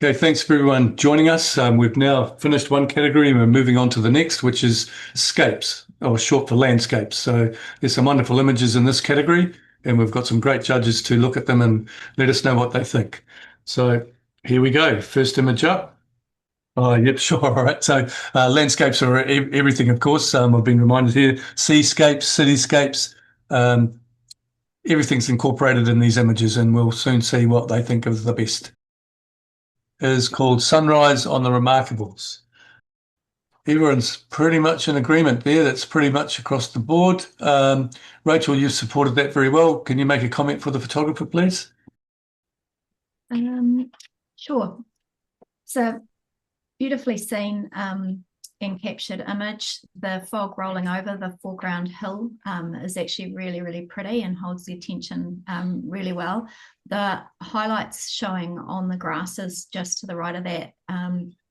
Okay, thanks for everyone joining us. We've now finished one category and we're moving on to the next, which is scapes, or short for landscapes. So there's some wonderful images in this category, and we've got some great judges to look at them and let us know what they think. So here we go. First image up. Oh, yep, sure. All right. So landscapes are everything, of course. I've been reminded here, seascapes, cityscapes, um, everything's incorporated in these images, and we'll soon see what they think of the best. Is called Sunrise on the Remarkables. Everyone's pretty much in agreement there. That's pretty much across the board. Rachel, you've supported that very well. Can you make a comment for the photographer, please? Sure. So beautifully seen and captured image. The fog rolling over the foreground hill is actually really, really pretty and holds the attention really well. The highlights showing on the grasses just to the right of that,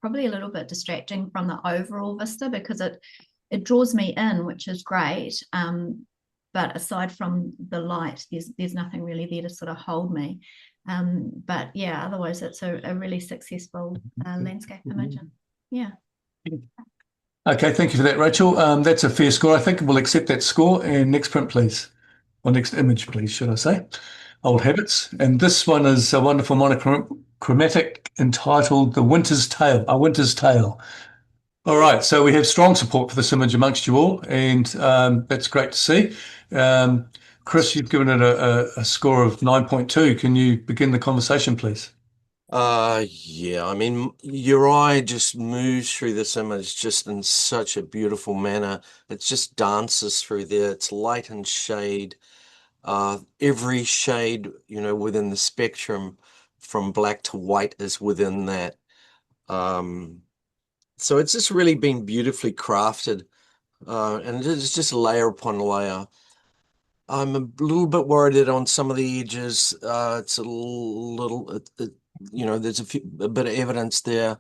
probably a little bit distracting from the overall vista because it draws me in, which is great. But aside from the light, there's nothing really there to sort of hold me. But yeah, otherwise it's a really successful landscape image. Yeah. Okay, thank you for that, Rachel. That's a fair score. I think we'll accept that score. And next print, please. Or next image, please, should I say. Old habits. And this one is a wonderful monochromatic entitled The Winter's Tale, A Winter's Tale. All right, so we have strong support for this image amongst you all, and that's great to see. Chris, you've given it a score of 9.2. Can you begin the conversation, please? Yeah, I mean, your eye just moves through this image just in such a beautiful manner. It just dances through there. It's light and shade. Every shade, within the spectrum from black to white is within that. So it's just really been beautifully crafted. And it's just layer upon layer. I'm a little bit worried that on some of the edges, it's a little, there's a bit of evidence there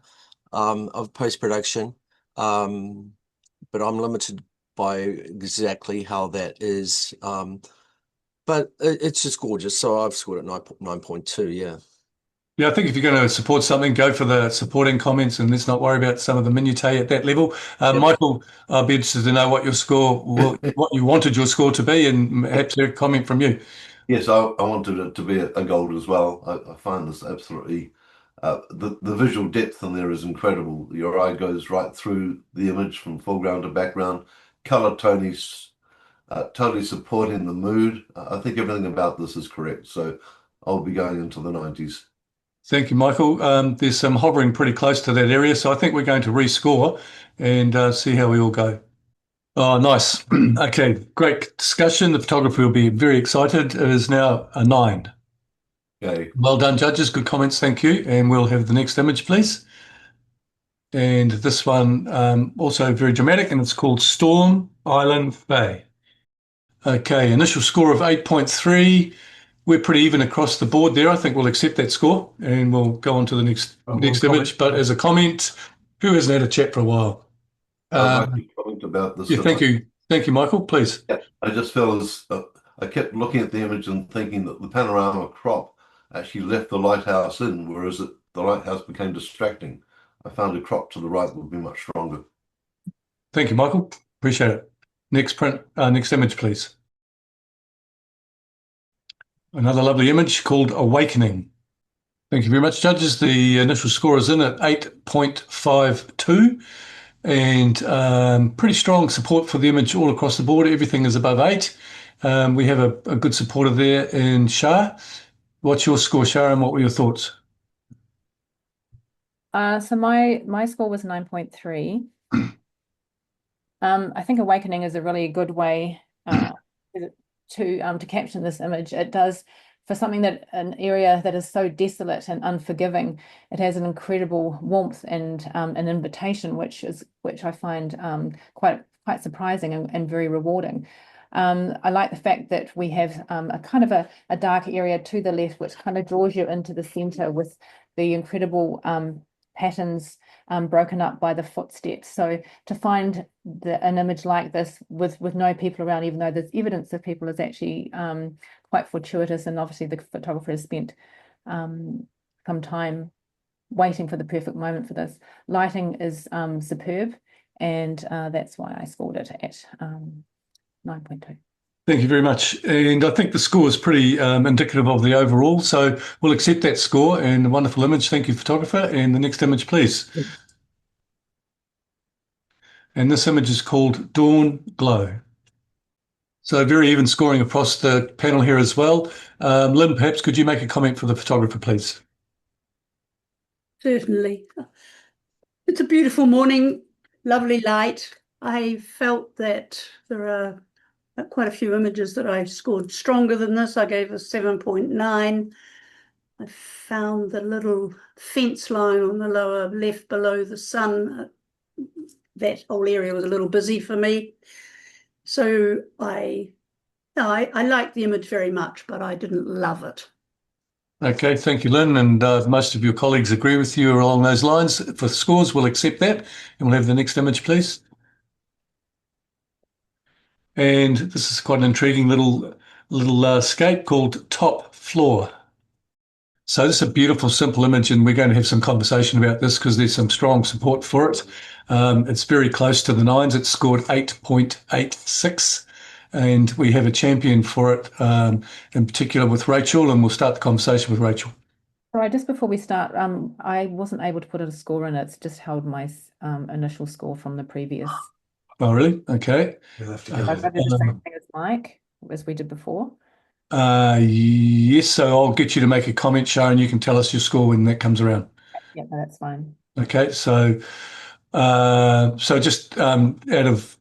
of post-production, but I'm limited by exactly how that is. But it's just gorgeous. So I've scored at 9.2. Yeah. Yeah, I think if you're going to support something, go for the supporting comments and let's not worry about some of the minutiae at that level. Yep. Michael, I'd be interested to know what your score, what you wanted your score to be, and perhaps a comment from you. Yes, I wanted it to be a gold as well. I find this absolutely, the visual depth in there is incredible. Your eye goes right through the image from foreground to background. Color totally supporting the mood. I think everything about this is correct. So I'll be going into the 90s. Thank you, Michael. There's some hovering pretty close to that area, so I think we're going to rescore and see how we all go. Oh, nice. Okay, great discussion. The photographer will be very excited. It is now a 9. Okay. Well done, judges. Good comments. Thank you. And we'll have the next image, please. And this one also very dramatic, and it's called Storm Island Bay. Okay, initial score of 8.3. We're pretty even across the board there. I think we'll accept that score and we'll go on to the next image. But as a comment, who hasn't had a chat for a while? I'd like to comment about this. Yeah, thank you. Thank you, Michael. Please. Yeah, I just felt as I kept looking at the image and thinking that the panorama crop actually left the lighthouse in, whereas the lighthouse became distracting. I found a crop to the right would be much stronger. Thank you, Michael. Appreciate it. Next image, please. Another lovely image called Awakening. Thank you very much, judges. The initial score is in at 8.52 and pretty strong support for the image all across the board. Everything is above 8. We have a good supporter there in Shah. What's your score, Shah, and what were your thoughts? So my score was 9.3. I think Awakening is a really good way to caption this image. It does, for something that an area that is so desolate and unforgiving, it has an incredible warmth and an invitation, which I find quite surprising and very rewarding. I like the fact that we have a kind of a dark area to the left, which kind of draws you into the center with the incredible patterns broken up by the footsteps. So to find an image like this with no people around, even though there's evidence of people, is actually quite fortuitous. And obviously the photographer has spent some time waiting for the perfect moment for this. Lighting is superb, and that's why I scored it at 9.2. Thank you very much. And I think the score is pretty indicative of the overall. So we'll accept that score and a wonderful image. Thank you, photographer. And the next image, please. And this image is called Dawn Glow. So very even scoring across the panel here as well. Lynn, perhaps could you make a comment for the photographer, please? Certainly. It's a beautiful morning, lovely light. I felt that there are quite a few images that I scored stronger than this. I gave a 7.9. I found the little fence line on the lower left below the sun. That whole area was a little busy for me. So I liked the image very much, but I didn't love it. Okay, thank you, Lynn. And most of your colleagues agree with you along those lines. For scores, we'll accept that. And we'll have the next image, please. And this is quite an intriguing little scape called Top Floor. So this is a beautiful, simple image, and we're going to have some conversation about this because there's some strong support for it. It's very close to the nines. It's scored 8.86, and we have a champion for it, in particular with Rachel, and we'll start the conversation with Rachel. Sorry, just before we start, I wasn't able to put a score in. It's just held my initial score from the previous. Oh, really? Okay. You'll have to I did the same thing as Mike, as we did before. Yes, so I'll get you to make a comment, Sharon. You can tell us your score when that comes around. Yeah, no, that's fine. Okay, so just out of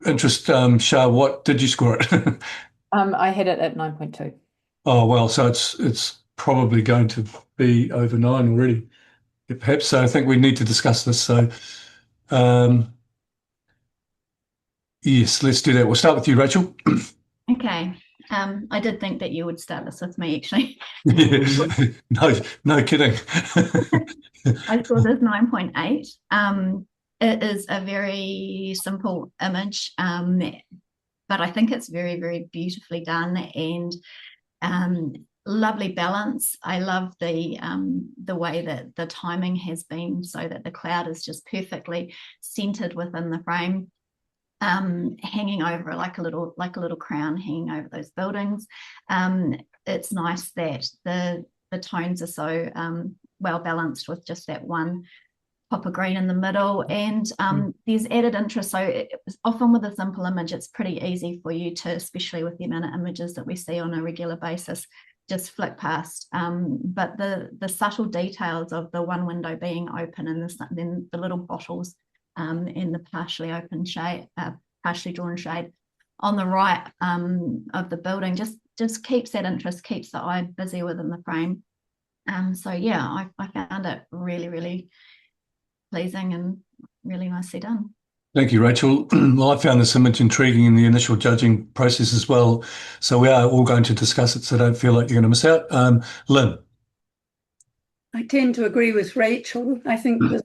interest, Shah, what did you score it? I had it at 9.2. Oh, well, so it's probably going to be over 9 already, perhaps. So I think we need to discuss this. So yes, let's do that. We'll start with you, Rachel. Okay. I did think that you would start this with me, actually. No kidding. I saw this 9.8. It is a very simple image, but I think it's very, very beautifully done and lovely balance. I love the way that the timing has been so that the cloud is just perfectly centered within the frame. Hanging over like a little crown hanging over those buildings. It's nice that the tones are so well balanced with just that one pop of green in the middle, and there's added interest. So often with a simple image, it's pretty easy for you to, especially with the amount of images that we see on a regular basis, just flick past. But the subtle details of the one window being open and then the little bottles in the partially open shade, partially drawn shade on the right of the building just keeps that interest, keeps the eye busy within the frame. So yeah, I found it really, really pleasing and really nicely done. Thank you, Rachel. Well, I found this image intriguing in the initial judging process as well. So we are all going to discuss it, so don't feel like you're going to miss out. Lynn. I tend to agree with Rachel. I think there's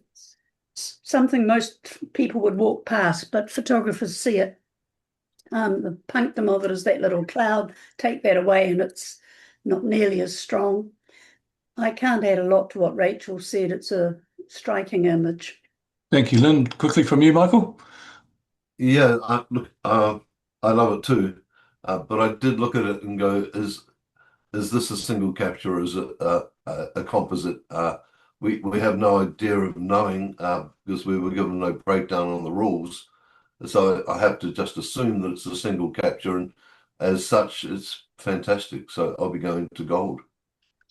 something most people would walk past, but photographers see it. The punctum of it is that little cloud. Take that away and it's not nearly as strong. I can't add a lot to what Rachel said. It's a striking image. Thank you, Lynn. Quickly from you, Michael. Yeah, I love it too, but I did look at it and go, is this a single capture or is it a composite? We have no idea of knowing because we were given no breakdown on the rules. So I have to just assume that it's a single capture, and as such, it's fantastic. So I'll be going to gold.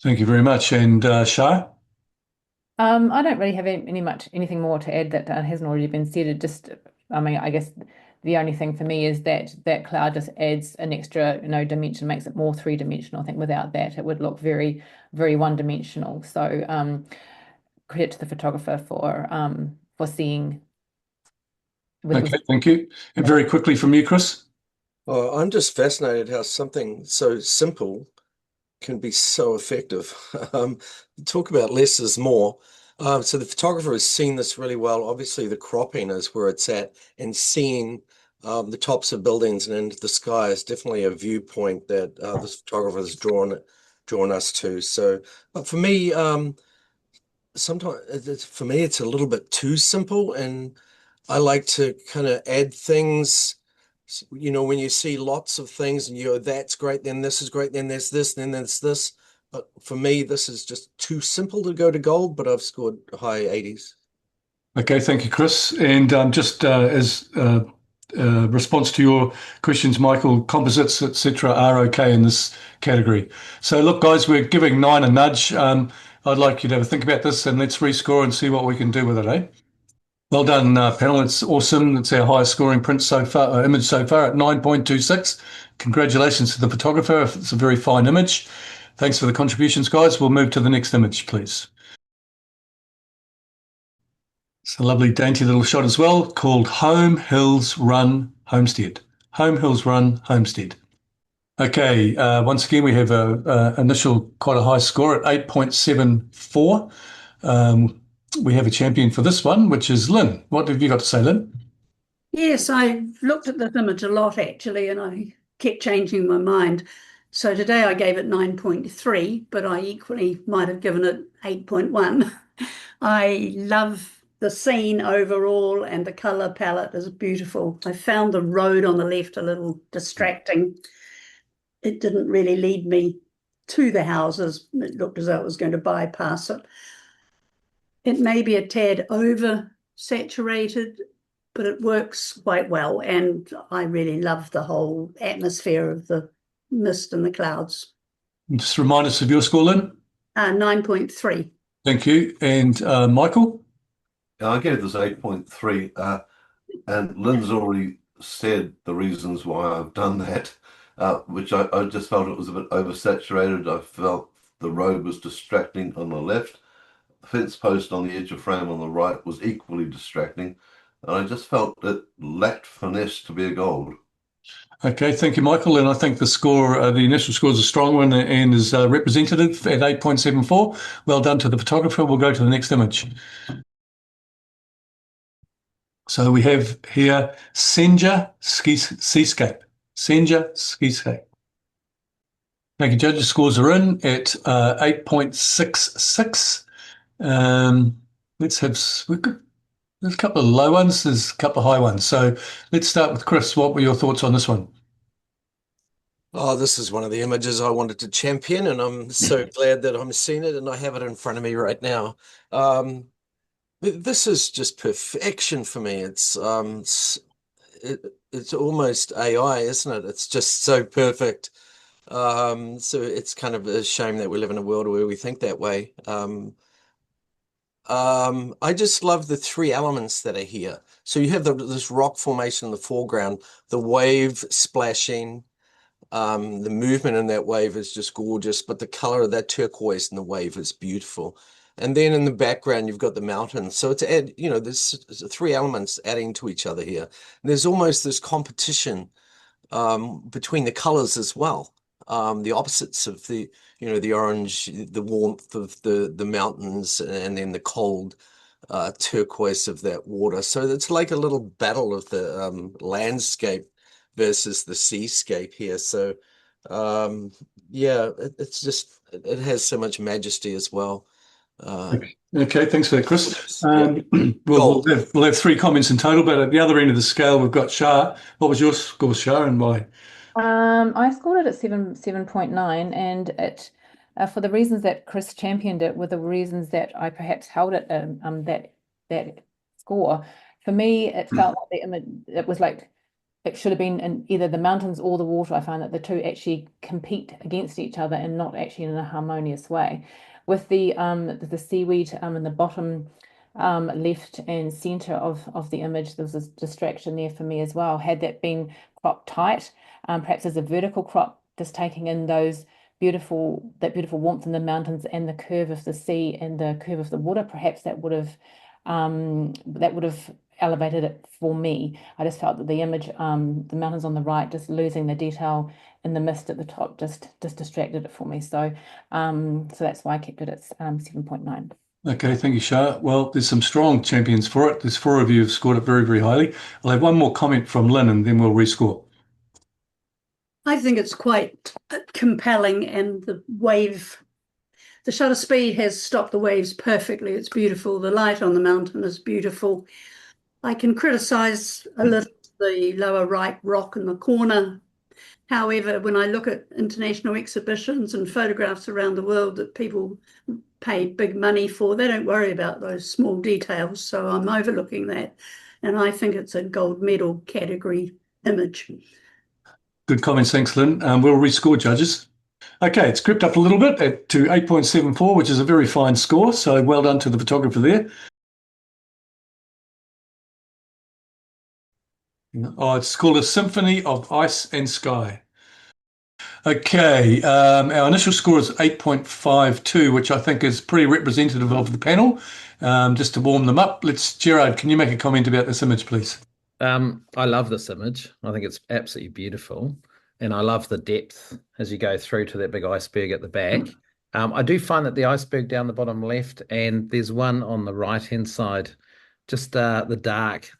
Thank you very much. And Shah? I don't really have anything more to add that hasn't already been said. It just, I mean, I guess the only thing for me is that cloud just adds an extra, dimension, makes it more three-dimensional. I think without that, it would look very, very one-dimensional. So credit to the photographer for seeing. Okay, thank you. And very quickly from you, Chris. Oh, I'm just fascinated how something so simple can be so effective. Talk about less is more. So the photographer has seen this really well. Obviously, the cropping is where it's at, and seeing the tops of buildings and into the sky is definitely a viewpoint that this photographer has drawn us to. So, but for me, sometimes for me, it's a little bit too simple, and I like to kind of add things. You know, when you see lots of things and you go, that's great, then this is great, then there's this, then there's this. But for me, this is just too simple to go to gold, but I've scored high 80s. Okay, thank you, Chris. And just as response to your questions, Michael, composites, etc., are okay in this category. So, look, guys, we're giving 9 a nudge. I'd like you to have a think about this, and let's rescore and see what we can do with it, eh? Well done, panel. It's awesome. It's our highest scoring print so far, image so far at 9.26. Congratulations to the photographer. It's a very fine image. Thanks for the contributions, guys. We'll move to the next image, please. It's a lovely, dainty little shot as well, called Home Hills Run Homestead. Home Hills Run Homestead. Okay, once again, we have a initial quite a high score at 8.74. We have a champion for this one, which is Lynn. What have you got to say, Lynn? Yes, I looked at this image a lot actually, and I kept changing my mind. So today I gave it 9.3, but I equally might have given it 8.1. I love the scene overall, and the color palette is beautiful. I found the road on the left a little distracting. It didn't really lead me to the houses. It looked as though it was going to bypass it. It may be a tad over saturated, but it works quite well. And I really love the whole atmosphere of the mist and the clouds. Just remind us of your score, Lynn. 9.3. Thank you. And Michael? I gave this 8.3, and Lynn's already said the reasons why I've done that, which I just felt it was a bit oversaturated. I felt the road was distracting on the left. The fence post on the edge of frame on the right was equally distracting, and I just felt it lacked finesse to be a gold. Okay, thank you, Michael. And I think the score, the initial score is a strong one and is representative at 8.74. Well done to the photographer. We'll go to the next image. So we have here Senja Seascape. Senja Seascape. Thank you, judges. Scores are in at 8.66. Let's have, there's a couple of low ones, there's a couple of high ones. So let's start with Chris. What were your thoughts on this one? Oh, this is one of the images I wanted to champion, and I'm so glad that I'm seeing it and I have it in front of me right now. This is just perfection for me. It's almost AI, isn't it? It's just so perfect. So it's kind of a shame that we live in a world where we think that way. I just love the 3 elements that are here. So you have this rock formation in the foreground, the wave splashing. The movement in that wave is just gorgeous, but the color of that turquoise in the wave is beautiful. And then in the background, you've got the mountains. So it's there's 3 elements adding to each other here. And there's almost this competition between the colors as well. The opposites of the orange, the warmth of the mountains, and then the cold turquoise of that water. So it's like a little battle of the landscape versus the seascape here. So yeah, it's just, it has so much majesty as well. Okay, thanks for that, Chris. Yeah. We'll have 3 comments in total, but at the other end of the scale, we've got Shah. What was your score, Shah, and why? I scored it at 7.9, and it for the reasons that Chris championed it were the reasons that I perhaps held it that score. For me, it felt like the image, it was like it should have been in either the mountains or the water. I find that the two actually compete against each other and not actually in a harmonious way. With the seaweed in the bottom left and center of the image, there was a distraction there for me as well. Had that been cropped tight, perhaps as a vertical crop, just taking in that beautiful warmth in the mountains and the curve of the sea and the curve of the water, perhaps that would have elevated it for me. I just felt that the image, the mountains on the right, just losing the detail in the mist at the top, just distracted it for me. So that's why I kept it at 7.9. Okay, thank you, Shah. Well, there's some strong champions for it. There's 4 of you who've scored it very, very highly. I'll have one more comment from Lynn, and then we'll rescore. I think it's quite compelling, and the wave The shutter speed has stopped the waves perfectly. It's beautiful. The light on the mountain is beautiful. I can criticize a little the lower right rock in the corner. However, when I look at international exhibitions and photographs around the world that people pay big money for, they don't worry about those small details. So I'm overlooking that. And I think it's a gold medal category image. Good comments, thanks, Lynn. We'll rescore, judges. Okay, it's crept up a little bit to 8.74, which is a very fine score. So well done to the photographer there. Oh, it's called A Symphony of Ice and Sky. Okay, our initial score is 8.52, which I think is pretty representative of the panel. Just to warm them up, Gerard, can you make a comment about this image, please? I love this image. I think it's absolutely beautiful. And I love the depth as you go through to that big iceberg at the back. I do find that the iceberg down the bottom left, and there's one on the right-hand side, just the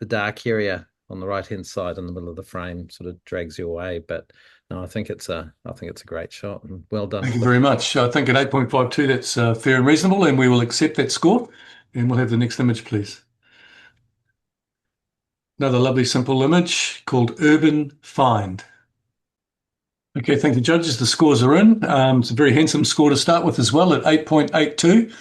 dark area on the right-hand side in the middle of the frame sort of drags you away. But no, I think it's a great shot, and well done. Thank you very much. I think at 8.52, that's fair and reasonable, and we will accept that score. And we'll have the next image, please. Another lovely simple image called Urban Find. Okay, thank you, judges. The scores are in. It's a very handsome score to start with as well at 8.82.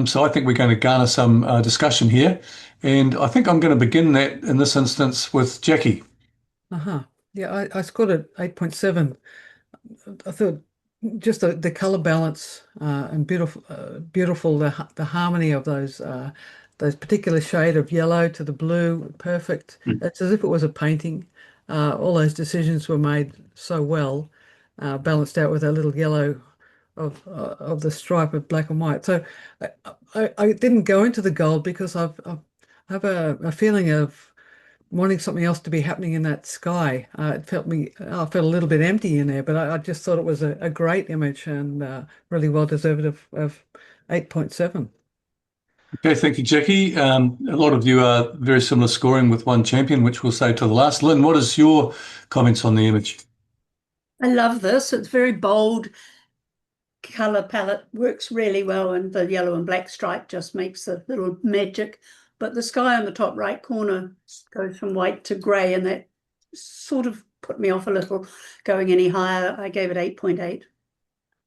So I think we're going to garner some discussion here. And I think I'm going to begin that in this instance with Jackie. Yeah, I scored at 8.7. I thought just the color balance and beautiful the harmony of those particular shade of yellow to the blue, perfect. It's as if it was a painting. All those decisions were made so well, balanced out with a little yellow of the stripe of black and white. So I didn't go into the gold because I have a feeling of wanting something else to be happening in that sky. I felt a little bit empty in there, but I just thought it was a great image and really well deserved of 8.7. Okay, thank you, Jackie. A lot of you are very similar scoring with one champion, which we'll save to the last. Lynn, what is your comments on the image? I love this. It's very bold. Color palette works really well, and the yellow and black stripe just makes a little magic. But the sky on the top right corner goes from white to grey, and that sort of put me off a little going any higher. I gave it 8.8.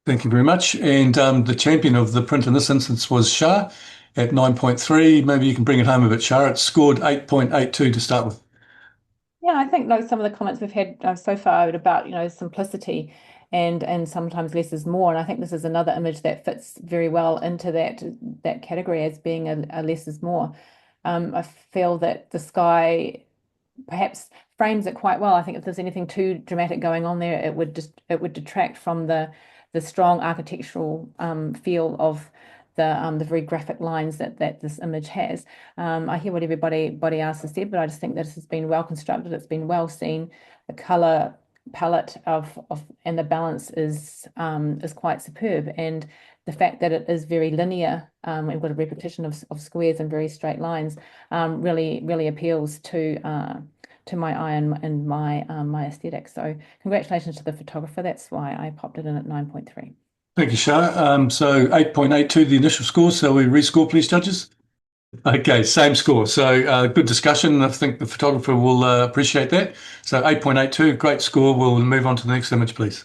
Thank you very much. And the champion of the print in this instance was Shah at 9.3. Maybe you can bring it home a bit, Shah. It scored 8.82 to start with. Yeah, I think some of the comments we've had so far about simplicity and sometimes less is more. And I think this is another image that fits very well into that category as being a less is more. I feel that the sky perhaps frames it quite well. I think if there's anything too dramatic going on there, it would detract from the strong architectural feel of the very graphic lines that this image has. I hear what everybody else has said, but I just think that this has been well constructed. It's been well seen. The color palette and the balance is quite superb, and the fact that it is very linear, we've got a repetition of squares and very straight lines, really appeals to my eye and my aesthetic. So congratulations to the photographer. That's why I popped it in at 9.3. Thank you, Shah. So 8.82, the initial score. So we rescore, please, judges. Okay, same score. So good discussion. I think the photographer will appreciate that. So 8.82, great score. We'll move on to the next image, please.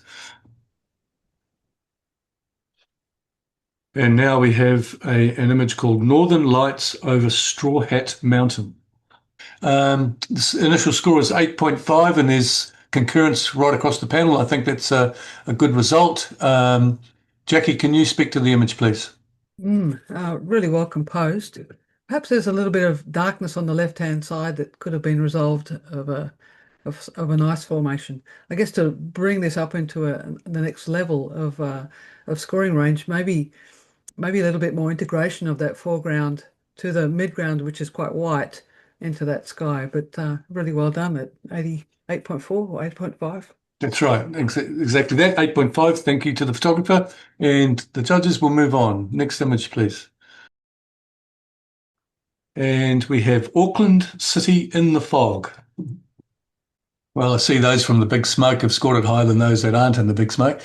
And now we have an image called Northern Lights over Straw Hat Mountain. This initial score is 8.5, and there's concurrence right across the panel. I think that's a good result. Jackie, can you speak to the image, please? Really well composed. Perhaps there's a little bit of darkness on the left-hand side that could have been resolved of an ice formation. I guess to bring this up into the next level of scoring range, maybe a little bit more integration of that foreground to the midground, which is quite white, into that sky. But really well done at 8.4 or 8.5. That's right, exactly that, 8.5. Thank you to the photographer, and the judges will move on. Next image, please. And we have Auckland City in the fog. Well, I see those from the big smoke have scored it higher than those that aren't in the big smoke.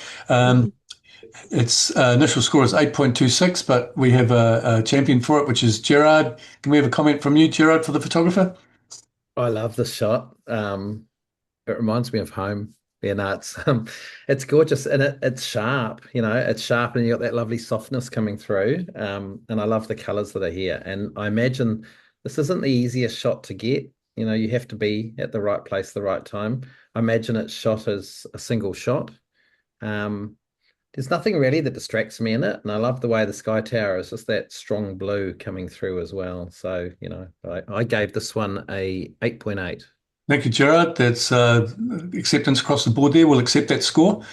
its initial score is 8.26, but we have a champion for it, which is Gerard. Can we have a comment from you, Gerard, for the photographer? I love this shot. It reminds me of home. Yeah, no, it's gorgeous and it's sharp, it's sharp and you got that lovely softness coming through. And I love the colors that are here. And I imagine this isn't the easiest shot to get. You have to be at the right place, the right time. I imagine it's shot as a single shot. There's nothing really that distracts me in it. And I love the way the sky tower is just that strong blue coming through as well. So, I gave this one a 8.8. Thank you, Gerard. That's acceptance across the board there. We'll accept that score.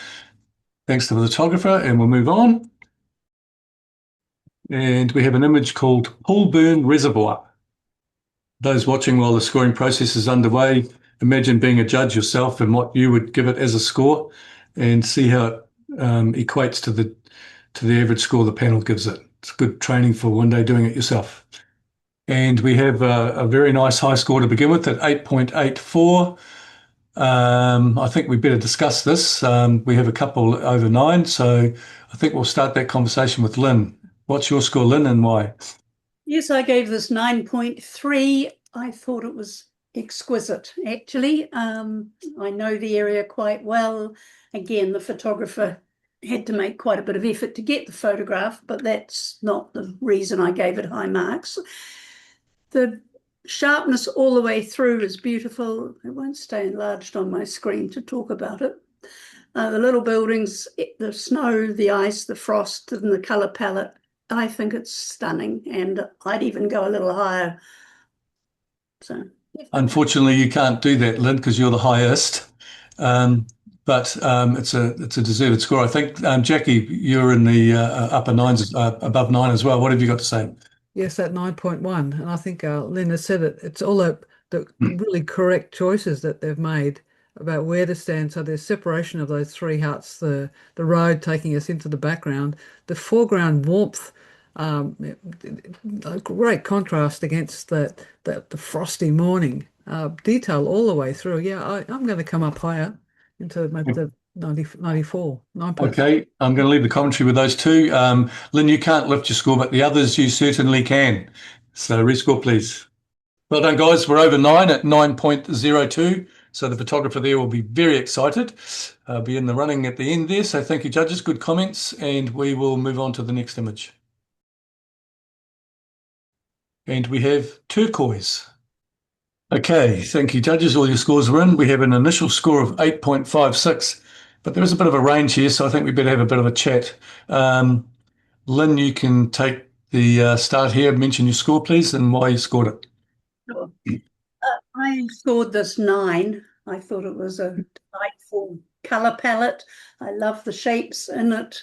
Thanks to the photographer, and we'll move on. And we have an image called Poolburn Reservoir. Those watching while the scoring process is underway, imagine being a judge yourself and what you would give it as a score, and see how it equates to the average score the panel gives it. It's good training for one day doing it yourself. And we have a very nice high score to begin with at 8.84. I think we better discuss this. We have a couple over 9, so I think we'll start that conversation with Lynn. What's your score, Lynn, and why? Yes, I gave this 9.3. I thought it was exquisite, actually. I know the area quite well. Again, the photographer had to make quite a bit of effort to get the photograph, but that's not the reason I gave it high marks. The sharpness all the way through is beautiful. It won't stay enlarged on my screen to talk about it. The little buildings, the snow, the ice, the frost, and the colour palette, I think it's stunning, and I'd even go a little higher. So, unfortunately, you can't do that, Lynn, because you're the highest. But it's a deserved score. I think, Jackie, you're in the upper 9s, above 9 as well. What have you got to say? Yes, that 9.1. And I think Lynn has said it. It's all the really correct choices that they've made about where to stand. So there's separation of those 3 huts, the road taking us into the background, the foreground warmth, a great contrast against the frosty morning, detail all the way through. Yeah, I'm going to come up higher into maybe the 94, 9.3. Okay, I'm going to leave the commentary with those two. Lynn, you can't lift your score, but the others you certainly can. So rescore, please. Well done, guys. We're over 9 at 9.02. So the photographer there will be very excited. Be in the running at the end there. So thank you, judges. Good comments. And we will move on to the next image. And we have turquoise. Okay, thank you, judges. All your scores are in. We have an initial score of 8.56, but there is a bit of a range here, so I think we better have a bit of a chat. Lynn, you can take the start here. Mention your score, please, and why you scored it. sure. I scored this 9. I thought it was a delightful colour palette. I love the shapes in it,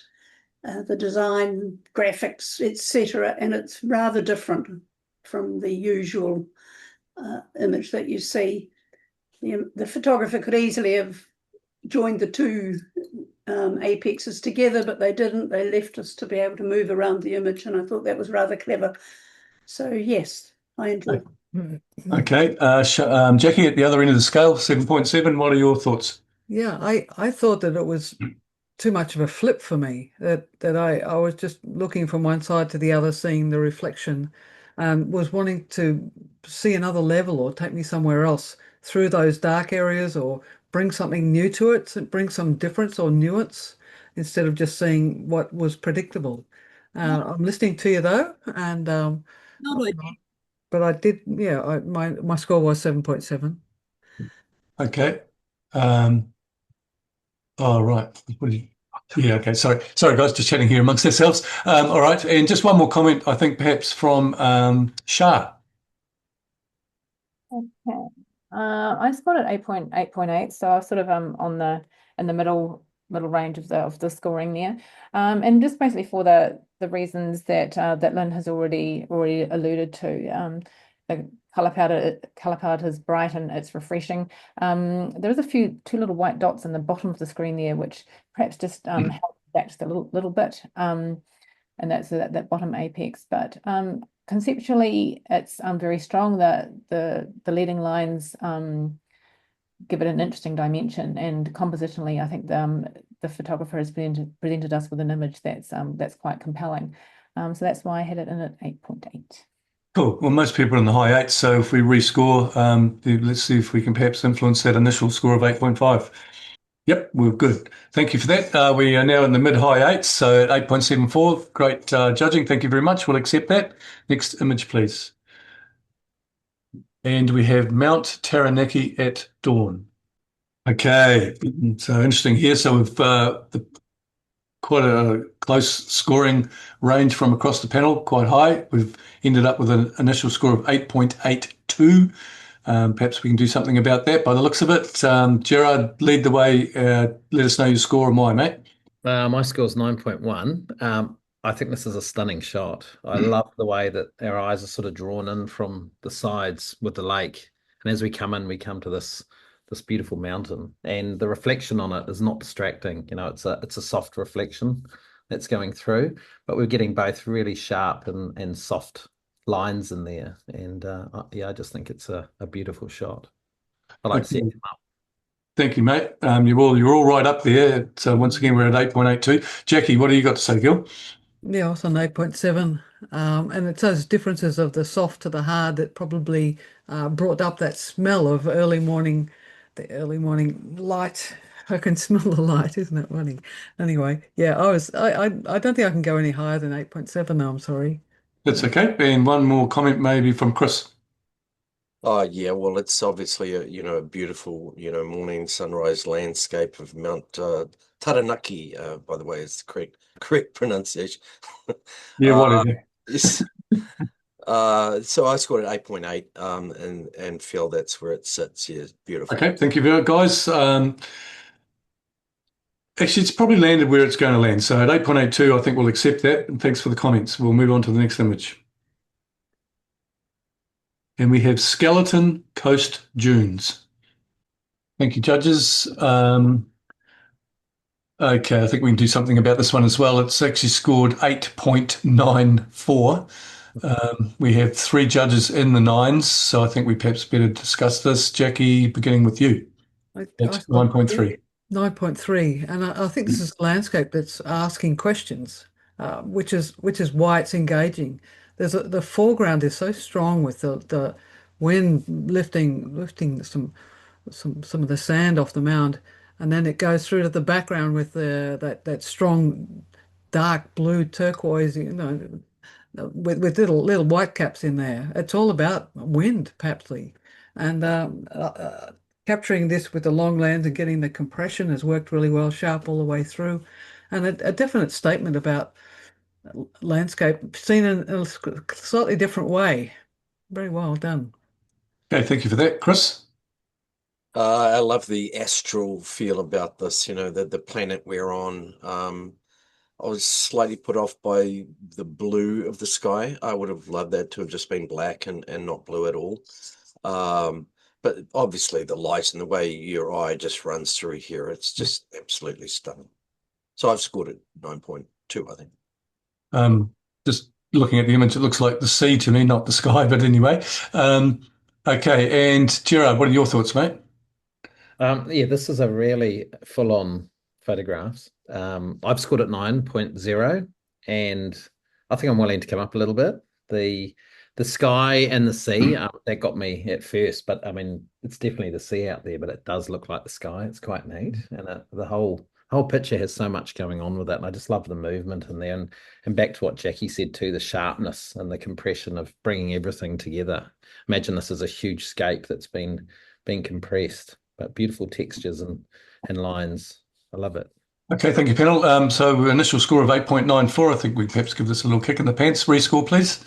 the design, graphics, etc. And it's rather different from the usual image that you see. The photographer could easily have joined the 2 apexes together, but they didn't. They left us to be able to move around the image, and I thought that was rather clever. So yes, I enjoyed it. Okay, Jackie, at the other end of the scale, 7.7. What are your thoughts? Yeah, I thought that it was too much of a flip for me, that I was just looking from one side to the other, seeing the reflection, was wanting to see another level or take me somewhere else through those dark areas, or bring something new to it, bring some difference or nuance, instead of just seeing what was predictable. I'm listening to you though, and but I did, yeah, my score was 7.7. Okay. Oh, right. Yeah, okay. Sorry, guys, just chatting here amongst ourselves. All right, and just one more comment, I think perhaps from Shah. Okay. I scored at 8.8, so I was sort of in the middle range of the scoring there, and just basically for the reasons that Lynn has already alluded to. The color palette is bright and it's refreshing. There's two little white dots in the bottom of the screen there, which perhaps just help back just a little bit, and that's that bottom apex. But conceptually, it's very strong. The leading lines give it an interesting dimension, and compositionally, I think the photographer has presented us with an image that's quite compelling. So that's why I had it in at 8.8. Cool. Well, most people are in the high eights, so if we rescore, let's see if we can perhaps influence that initial score of 8.5. Yep, we're good. Thank you for that. We are now in the mid-high eights, so at 8.74. Great judging. Thank you very much. We'll accept that. Next image, please. And we have Mount Taranaki at dawn. Okay, so interesting here. So we've quite a close scoring range from across the panel, quite high. We've ended up with an initial score of 8.82. Perhaps we can do something about that by the looks of it. Gerard, lead the way. Let us know your score and why, mate. My score's 9.1. I think this is a stunning shot. I love the way that our eyes are sort of drawn in from the sides with the lake. And as we come in, we come to this beautiful mountain. And the reflection on it is not distracting. You know, it's a soft reflection that's going through, but we're getting both really sharp and soft lines in there. And yeah, I just think it's a beautiful shot. I like setting them up. Thank you, mate. You're all right up there. So once again, we're at 8.82. Jackie, what do you got to say, Gil? Yeah, also an 8.7. And it's those differences of the soft to the hard that probably brought up that smell of the early morning light. I can smell the light, isn't it funny? Anyway, yeah, I don't think I can go any higher than 8.7 now, I'm sorry. That's okay. And one more comment maybe from Chris. Oh yeah, well, it's obviously a beautiful morning sunrise landscape of Mount Taranaki. By the way, is the correct pronunciation. Yeah, whatever. Yes. So I scored at 8.8, and feel that's where it sits. Yeah, beautiful. Okay, thank you very much, guys. Actually, it's probably landed where it's going to land. So at 8.82, I think we'll accept that. And thanks for the comments. We'll move on to the next image. And we have Skeleton Coast Dunes. Thank you, judges. Okay, I think we can do something about this one as well. It's actually scored 8.94. We have 3 judges in the 9s, so I think we perhaps better discuss this. Jackie, beginning with you. That's 9.3. 9.3, and I think this is a landscape that's asking questions, which is why it's engaging. The foreground is so strong with the wind lifting some of the sand off the mound, and then it goes through to the background with that strong dark blue turquoise, with little white caps in there. It's all about wind, Papsley, and capturing this with the long lens and getting the compression has worked really well, sharp all the way through, and a definite statement about landscape seen in a slightly different way. Very well done. Okay, thank you for that. Chris? I love the astral feel about this, the planet we're on. I was slightly put off by the blue of the sky. I would have loved that to have just been black and not blue at all. But obviously the light and the way your eye just runs through here, it's just absolutely stunning. So I've scored it 9.2, I think. Just looking at the image, it looks like the sea to me, not the sky, but anyway. Okay, and Gerard, what are your thoughts, mate? Yeah, this is a really full-on photographs. I've scored at 9.0, and I think I'm willing to come up a little bit. The sky and the sea, that got me at first, but I mean, it's definitely the sea out there, but it does look like the sky. It's quite neat, and the whole picture has so much going on with it, and I just love the movement in there. And back to what Jackie said too, the sharpness and the compression of bringing everything together. Imagine this is a huge scape that's been compressed, but beautiful textures and lines. I love it. Okay, thank you, panel. So initial score of 8.94. I think we perhaps give this a little kick in the pants. Rescore, please.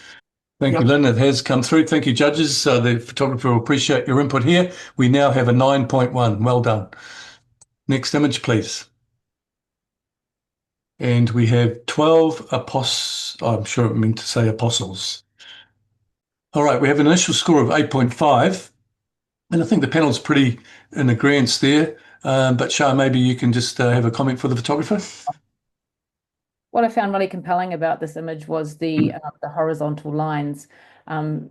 Thank you, Lynn. It has come through. Thank you, judges. The photographer will appreciate your input here. We now have a 9.1. Well done. Next image, please. And we have 12 I'm sure it meant to say apostles. All right, we have an initial score of 8.5. And I think the panel's pretty in agreement there. But Shah, maybe you can just have a comment for the photographer. What I found really compelling about this image was the horizontal lines. And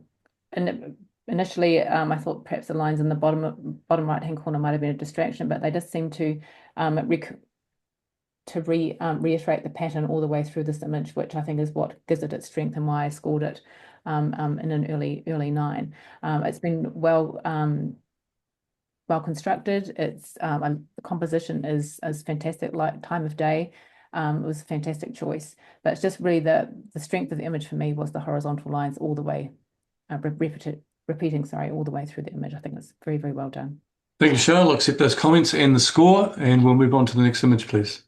initially, I thought perhaps the lines in the bottom right-hand corner might have been a distraction, but they just seem to to reiterate the pattern all the way through this image, which I think is what gives it its strength and why I scored it in an early 9. It's been well constructed. It's the composition is fantastic. Like time of day, it was a fantastic choice. But it's just really the strength of the image for me was the horizontal lines all the way, repeating all the way through the image. I think it's very, very well done. Thank you, Cheryl. I'll accept those comments and the score, and we'll move on to the next image, please.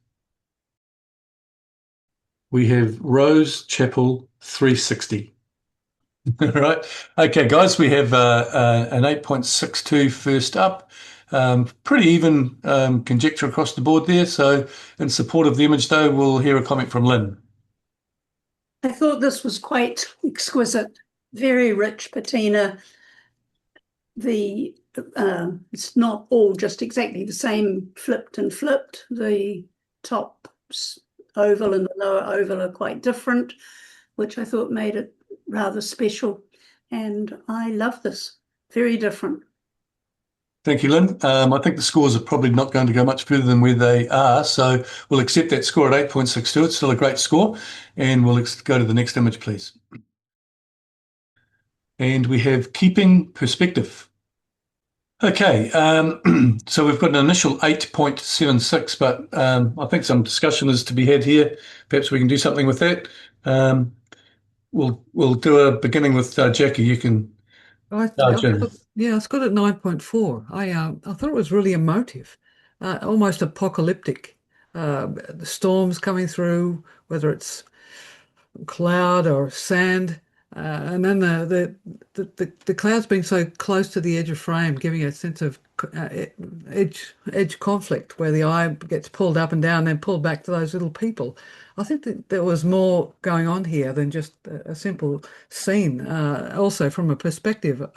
We have Rose Chapel 360. All right. Okay, guys, we have an 8.62 first up. Pretty even conjecture across the board there. So in support of the image, though, we'll hear a comment from Lynn. I thought this was quite exquisite, very rich patina. It's not all just exactly the same flipped and flipped. The top oval and the lower oval are quite different, which I thought made it rather special. And I love this. Very different. Thank you, Lynn. I think the scores are probably not going to go much further than where they are. So we'll accept that score at 8.62. It's still a great score. And we'll go to the next image, please. And we have Keeping Perspective. Okay, so we've got an initial 8.76, but I think some discussion is to be had here. Perhaps we can do something with that. We'll do a beginning with Jackie. You can. Yeah, it's got at 9.4. I thought it was really emotive, almost apocalyptic. The storms coming through, whether it's cloud or sand. And then the clouds being so close to the edge of frame, giving a sense of edge conflict where the eye gets pulled up and down, then pulled back to those little people. I think that there was more going on here than just a simple scene. Also from a perspective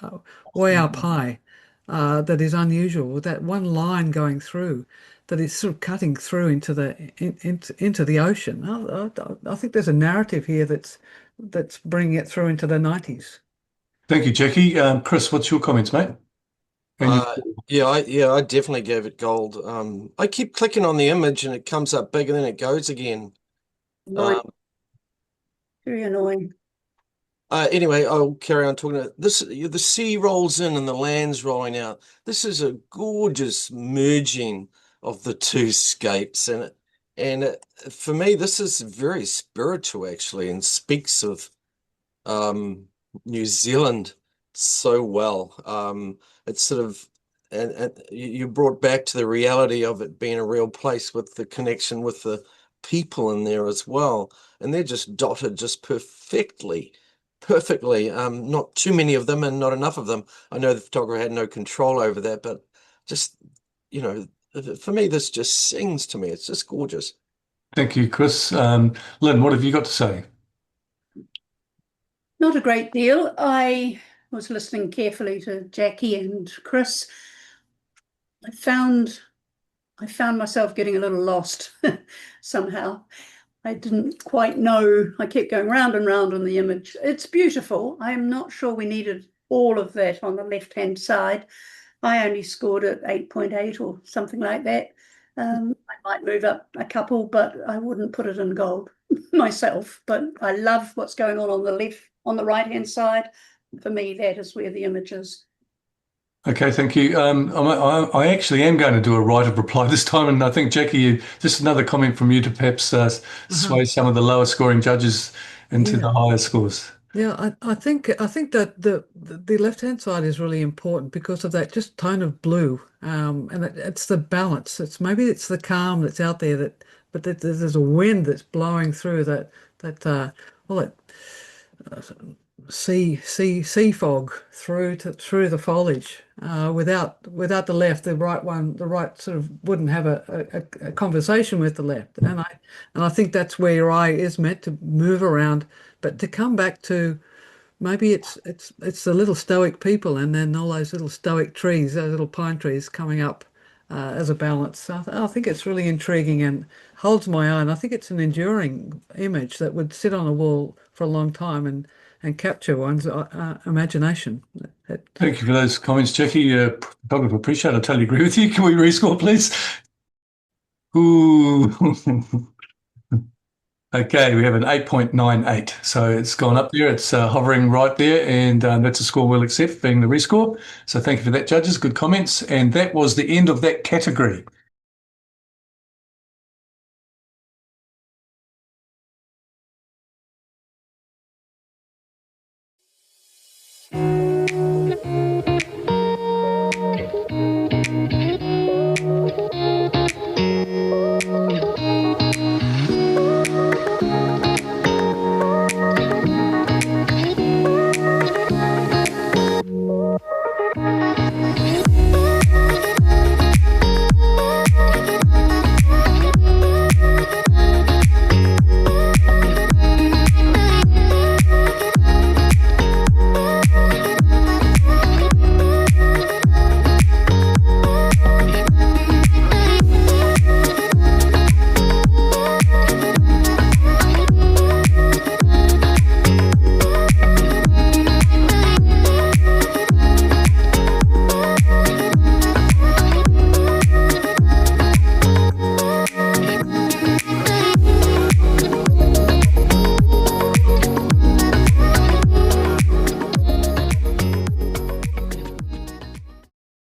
way up high, that is unusual, with that one line going through that is sort of cutting through into the ocean. I think there's a narrative here that's bringing it through into the 90s. Thank you, Jackie. Chris, what's your comments, mate? Yeah, I definitely gave it gold. I keep clicking on the image and it comes up big and then it goes again. Very annoying. Anyway, I'll carry on talking about this. The sea rolls in and the land's rolling out. This is a gorgeous merging of the two scapes, and for me, this is very spiritual actually, and speaks of New Zealand so well. It's sort of, and you brought back to the reality of it being a real place with the connection with the people in there as well, and they're just dotted just perfectly. Not too many of them and not enough of them. I know the photographer had no control over that, but just, for me, this just sings to me. It's just gorgeous. Thank you, Chris. Lynn, what have you got to say? Not a great deal. I was listening carefully to Jackie and Chris. I found myself getting a little lost somehow. I didn't quite know. I kept going round and round on the image. It's beautiful. I'm not sure we needed all of that on the left-hand side. I only scored at 8.8 or something like that. I might move up a couple, but I wouldn't put it in gold myself. But I love what's going on the right-hand side. For me, that is where the image is. Okay, thank you. I actually am going to do a right of reply this time, and I think, Jackie, just another comment from you to perhaps sway some of the lower scoring judges into the higher scores. Yeah, I think that the left-hand side is really important because of that just tone of blue, and it's the balance. Maybe it's the calm that's out there, but there's a wind that's blowing through that sea fog through the foliage. Without the left, the right sort of wouldn't have a conversation with the left, and I think that's where your eye is meant to move around, but to come back to maybe it's the little stoic people, and then all those little stoic trees, those little pine trees coming up as a balance. So I think it's really intriguing and holds my eye, and I think it's an enduring image that would sit on a wall for a long time and capture one's imagination. Thank you for those comments, Jackie. Photographer, appreciate it. I totally agree with you. Can we rescore, please? Ooh. Okay, we have an 8.98. So it's gone up there. It's hovering right there. And that's a score we'll accept, being the rescore. So thank you for that, judges. Good comments. And that was the end of that category.